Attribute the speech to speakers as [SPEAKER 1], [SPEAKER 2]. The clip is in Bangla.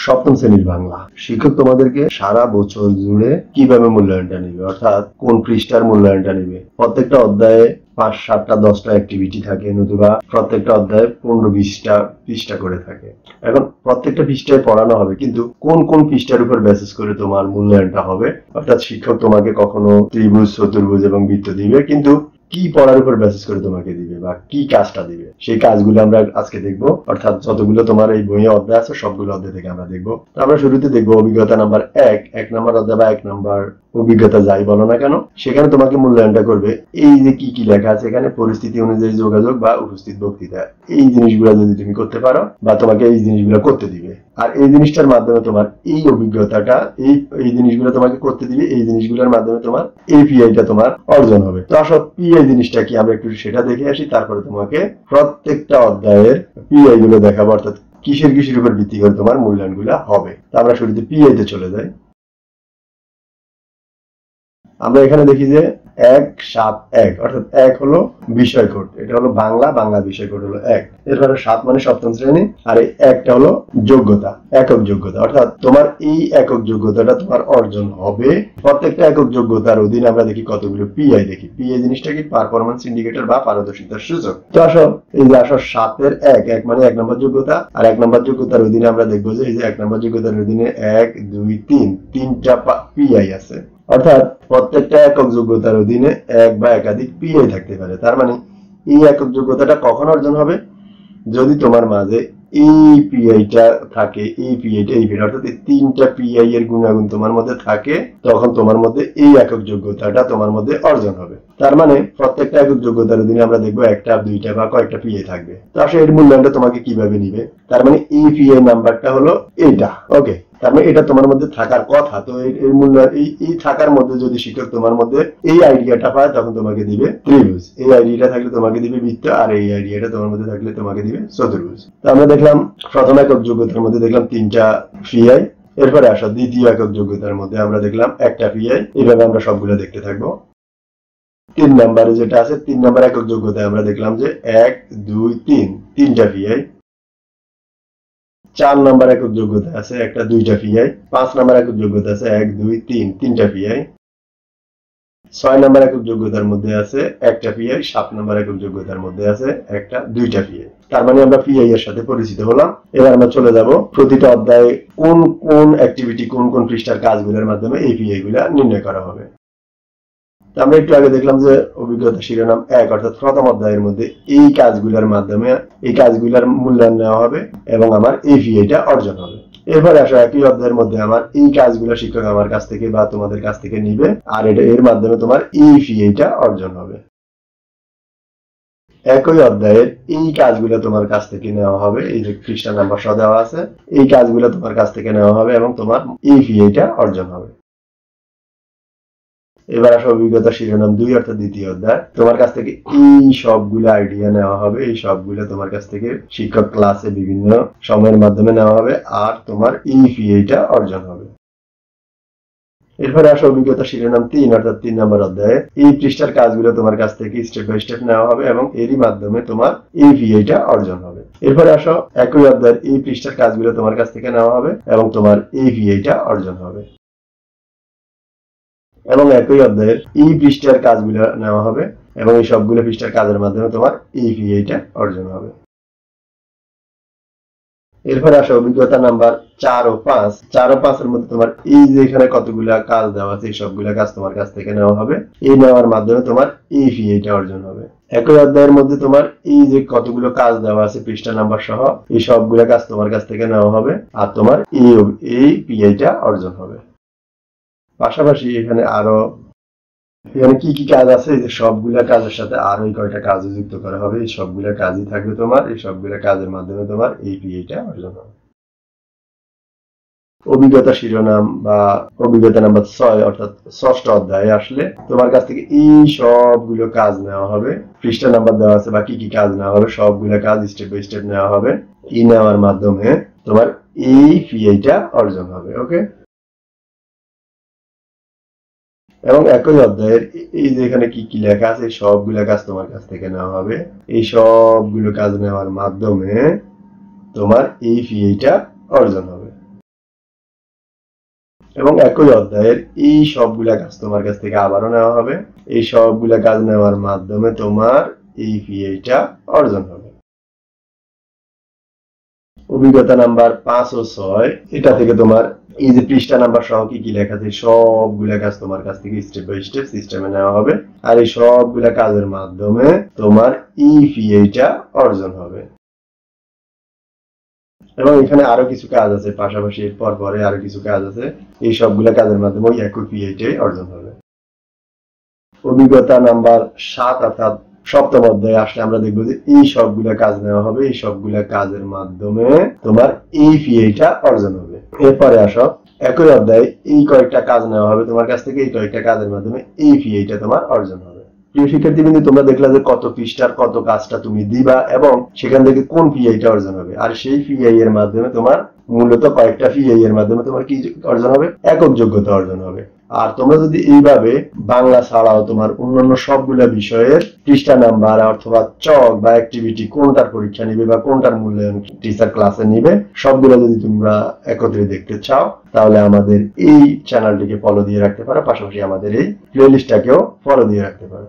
[SPEAKER 1] সপ্তম শ্রেণীর বাংলা শিক্ষক তোমাদেরকে সারা বছর জুড়ে কিভাবে মূল্যায়নটা নিবে, অর্থাৎ কোন পৃষ্ঠার মূল্যায়নটা নিবে। প্রত্যেকটা অধ্যায়ে 5, 7টা 10টা অ্যাক্টিভিটি থাকে, নতুবা প্রত্যেকটা অধ্যায়ে 15-20টা পৃষ্ঠা করে থাকে। এখন প্রত্যেকটা পৃষ্ঠায় পড়ানো হবে, কিন্তু কোন কোন পৃষ্ঠার উপর বেসিস করে তোমার মূল্যায়নটা হবে, অর্থাৎ শিক্ষক তোমাকে কখনো ত্রিভুজ, চতুর্ভুজ এবং বৃত্ত দিবে, কিন্তু কি পড়ার উপর বেসিস করে তোমাকে দিবে বা কি কাজটা দিবে, সেই কাজগুলো আমরা আজকে দেখবো। অর্থাৎ যতগুলো তোমার এই বইয়ে অধ্যায় আছে সবগুলো অধ্যায় থেকে আমরা দেখবো। আমরা শুরুতে দেখবো অভিজ্ঞতা নাম্বার 1 নম্বর অধ্যায় বা 1 নম্বর অভিজ্ঞতা যাই বলো না কেন, সেখানে তোমাকে মূল্যায়নটা করবে এই যে কি কি লেখা আছে এখানে, পরিস্থিতি অনুযায়ী যোগাযোগ বা উপস্থিত বক্তৃতা, এই জিনিসগুলো যদি তুমি করতে পারো বা তোমাকে এই জিনিসগুলো করতে দিবে। আর এই জিনিসটার মাধ্যমে তোমার এই অভিজ্ঞতাটা, এই জিনিসগুলো তোমাকে করতে দিবে, এই জিনিসগুলোর মাধ্যমে তোমার এপিআইটা তোমার অর্জন হবে। তো আসলে পিআই জিনিসটা কি আমরা একটু সেটা দেখে আসি, তারপরে তোমাকে প্রত্যেকটা অধ্যায়ের পিআই গুলো দেখাবো, অর্থাৎ কিসের কিসের উপর ভিত্তি করে তোমার মূল্যায়ন গুলা হবে। তো আমরা শুরুতে পিআই তে চলে যাই। আমরা এখানে দেখি যে 1-7-1 অর্থাৎ 1 হলো বিষয় কোড, এটা হলো বাংলা বিষয় কোড হলো 1। এরপরে 7 মানে সপ্তম শ্রেণী, আর এই 1টা হলো যোগ্যতা, একক যোগ্যতা, অর্থাৎ তোমার এই একক যোগ্যতাটা তোমার অর্জন হবে। প্রত্যেকটা একক যোগ্যতার অধীনে আমরা দেখি কতগুলো পিআই দেখি। পিআই জিনিসটা কি? পারফরম্যান্স ইন্ডিকেটর বা পারদর্শিতার সূচক। তো আসো এই যে 7-এর 1 মানে 1 নম্বর যোগ্যতা, আর 1 নম্বর যোগ্যতার অধীনে আমরা দেখবো যে এই যে 1 নম্বর যোগ্যতার অধীনে 1, 2, 3 তিনটা পিআই আছে। অর্থাৎ প্রত্যেকটা একক যোগ্যতার অধীনে এক বা একাধিক পিআই থাকতে পারে। তার মানে এই একক যোগ্যতাটা কখন অর্জন হবে? যদি তোমার মাঝে এই পিআইটা থাকে, এই পিআইটা অর্থাৎ এই তিনটা পিআই এর গুণাগুণ তোমার মধ্যে থাকে, তখন তোমার মধ্যে এই একক যোগ্যতাটা তোমার মধ্যে অর্জন হবে। তার মানে প্রত্যেকটা একক যোগ্যতার অধীনে আমরা দেখবো 1টা, 2টা বা কয়েকটা পিআই থাকবে। তো আসলে এর মূল্যায়নটা তোমাকে কিভাবে নিবে? তার মানে এই পিআই নাম্বারটা হলো এইটা, ওকে। তার মানে এটা তোমার মধ্যে থাকার কথা। তো এর মূল্যায়ন এই থাকার মধ্যে যদি শিক্ষক তোমার মধ্যে এই আইডিয়াটা পায়, তখন তোমাকে দিবে ত্রিভুজ। এই আইডিয়াটা থাকলে তোমাকে দিবে বৃত্ত, আর এই আইডিয়াটা তোমার মধ্যে থাকলে তোমাকে দিবে চতুর্ভুজ। তো আমরা দেখলাম প্রথম একক যোগ্যতার মধ্যে দেখলাম 3টা পিআই। এরপরে আসা দ্বিতীয় একক যোগ্যতার মধ্যে আমরা দেখলাম 1টা পিআই। এইভাবে আমরা সবগুলো দেখতে থাকবো। 3 নম্বরে যেটা আছে, 3 নম্বর একক যোগ্যতায় আমরা দেখলাম যে 1, 2, 3 তিনটা পিআই। 4 নম্বর একক যোগ্যতা আছে 1টা, 2টা পিআই। 5 নম্বর একক যোগ্যতা আছে 1, 2, 3 তিনটা পিআই। 6 নম্বর একক যোগ্যতার মধ্যে আছে 1টা পিআই। 7 নম্বর একক যোগ্যতার মধ্যে আছে 1টা, 2টা পিআই। তার মানে আমরা পিআই এর সাথে পরিচিত হলাম। এবার আমরা চলে যাব প্রতিটা অধ্যায়ে কোন কোন অ্যাক্টিভিটি, কোন কোন পৃষ্ঠার কাজগুলোর মাধ্যমে এই পিআই গুলা নির্ণয় করা হবে। আমরা একটু আগে দেখলাম যে অভিজ্ঞতা শিরোনাম 1 অর্থাৎ প্রথম অধ্যায়ের মধ্যে এই কাজগুলোর মাধ্যমে এই কাজগুলোর মূল্যায়ন নেওয়া হবে এবং আমার এই পিআইটা অর্জন হবে। এরপরে আসো একই অধ্যায়ের মধ্যে আমার এই কাজগুলো শিক্ষক আমার কাছ থেকে বা তোমাদের কাছ থেকে নিবে, আর এর মাধ্যমে তোমার এই পিআইটা অর্জন হবে। একই অধ্যায়ের এই কাজগুলো তোমার কাছ থেকে নেওয়া হবে, এই যে পৃষ্ঠা নাম্বার সহ দেওয়া আছে, এই কাজগুলো তোমার কাছ থেকে নেওয়া হবে এবং তোমার এই পিআইটা অর্জন হবে। এবার আসো অভিজ্ঞতা শিরোনাম 2 অর্থাৎ দ্বিতীয় অধ্যায়। তোমার কাছ থেকে এই সবগুলো আইডিয়া নেওয়া হবে, এই সবগুলো তোমার কাছ থেকে শিক্ষক ক্লাসে বিভিন্ন সময়ের মাধ্যমে নেওয়া হবে, আর তোমার এই পিআইটা অর্জন হবে। এরপরে আসো অভিজ্ঞতা শিরোনাম 3 অর্থাৎ 3 নম্বর অধ্যায়ে এই পৃষ্ঠার কাজগুলো তোমার কাছ থেকে স্টেপ বাই স্টেপ নেওয়া হবে এবং এরই মাধ্যমে তোমার এই পিআইটা অর্জন হবে। এরপরে আসো একই অধ্যায়ের এই পৃষ্ঠার কাজগুলো তোমার কাছ থেকে নেওয়া হবে এবং তোমার এই পিআইটা অর্জন হবে। এবং একই অধ্যায়ের এই পৃষ্ঠার কাজগুলো নেওয়া হবে এবং এই সবগুলো পৃষ্ঠার কাজের মাধ্যমে তোমার এই পিআইটা অর্জন হবে। এরপরে আসো অভিজ্ঞতা নাম্বার 4 ও 5। 4 ও 5 এর মধ্যে তোমার এই যে এখানে কতগুলা কাজ দেওয়া আছে, এই সবগুলা কাজ তোমার কাছ থেকে নেওয়া হবে। এই নেওয়ার মাধ্যমে তোমার এই পিআইটা অর্জন হবে। একই অধ্যায়ের মধ্যে তোমার এই যে কতগুলো কাজ দেওয়া আছে পৃষ্ঠা নাম্বার সহ, এই সবগুলা কাজ তোমার কাছ থেকে নেওয়া হবে আর তোমার এই পিআইটা অর্জন হবে। পাশাপাশি এখানে কি কি কাজ আছে, এই যে সবগুলা কাজের সাথে আরো কয়টা কাজ যুক্ত করা হবে, এই সবগুলা কাজই থাকবে তোমার, এই সবগুলা কাজের মাধ্যমে তোমার এই পিআইটা অর্জন হবে। অভিজ্ঞতা শিরোনাম বা অভিজ্ঞতা নাম্বার 6 অর্থাৎ ষষ্ঠ অধ্যায়ে আসলে তোমার কাছ থেকে এই সবগুলো কাজ নেওয়া হবে। পৃষ্ঠা নাম্বার দেওয়া আছে বা কি কি কাজ নেওয়া হবে, সবগুলো কাজ স্টেপ বাই স্টেপ নেওয়া হবে। এই নেওয়ার মাধ্যমে তোমার এই পিআইটা অর্জন হবে, ওকে। এবং একই অধ্যায়ের এই যে এখানে কি কি লেখা আছে, সবগুলো কাজ তোমার কাছ থেকে নেওয়া হবে। এই সবগুলো কাজ নেওয়ার মাধ্যমে তোমার এই পিআইটা অর্জন হবে। এবং একই অধ্যায়ের এই সবগুলা কাজ তোমার কাছ থেকে আবারও নেওয়া হবে। এই সবগুলা কাজ নেওয়ার মাধ্যমে তোমার এই পিএইচটা অর্জন হবে। অভিজ্ঞতা নাম্বার 5 ও 6 এটা থেকে তোমার এই যে পৃষ্ঠা নাম্বার সহ কি কি লেখা আছে সবগুলা কাজ তোমার কাছ থেকে স্টেপ বাই স্টেপ সিস্টেমে নেওয়া হবে, আর এই সবগুলা কাজের মাধ্যমে তোমার ইপিএইচটা অর্জন হবে। এবং এখানে আরো কিছু কাজ আছে, পাশাপাশি এরপর পরে আরো কিছু কাজ আছে, এই সবগুলা কাজের মাধ্যমে ওই একই পিএইচটাই অর্জন হবে। অভিজ্ঞতা নাম্বার 7 অর্থাৎ সপ্তম অধ্যায়ে আসলে আমরা দেখবো যে এই সবগুলা কাজ নেওয়া হবে, এই সবগুলা কাজের মাধ্যমে তোমার এই পিএইচটা অর্জন হবে। এরপরে আসো একই অধ্যায়ে এই কয়েকটা কাজ নেওয়া হবে তোমার কাছ থেকে, এই কয়েকটা কাজের মাধ্যমে এই পিএইচটা তোমার অর্জন হবে। প্রিয় শিক্ষার্থীবৃন্দ, তোমরা দেখলা যে কত পৃষ্ঠার কত কাজটা তুমি দিবা এবং সেখান থেকে কোন পিআইটা অর্জন হবে, আর সেই পিআই এর মাধ্যমে তোমার মূলত কয়েকটা পিআই এর মাধ্যমে তোমার কি অর্জন হবে, একক যোগ্যতা অর্জন হবে। আর তোমরা যদি এইভাবে বাংলা ছাড়াও তোমার অন্যান্য সবগুলা বিষয়ের পৃষ্ঠা নাম্বার অথবা চক বা অ্যাক্টিভিটি কোনটার পরীক্ষা নিবে বা কোনটার মূল্যায়ন টিচার ক্লাসে নিবে সবগুলো যদি তোমরা একত্রে দেখতে চাও তাহলে আমাদের এই চ্যানেলটিকে ফলো দিয়ে রাখতে পারো, পাশাপাশি আমাদের এই প্লেলিস্টটাকেও ফলো দিয়ে রাখতে পারো।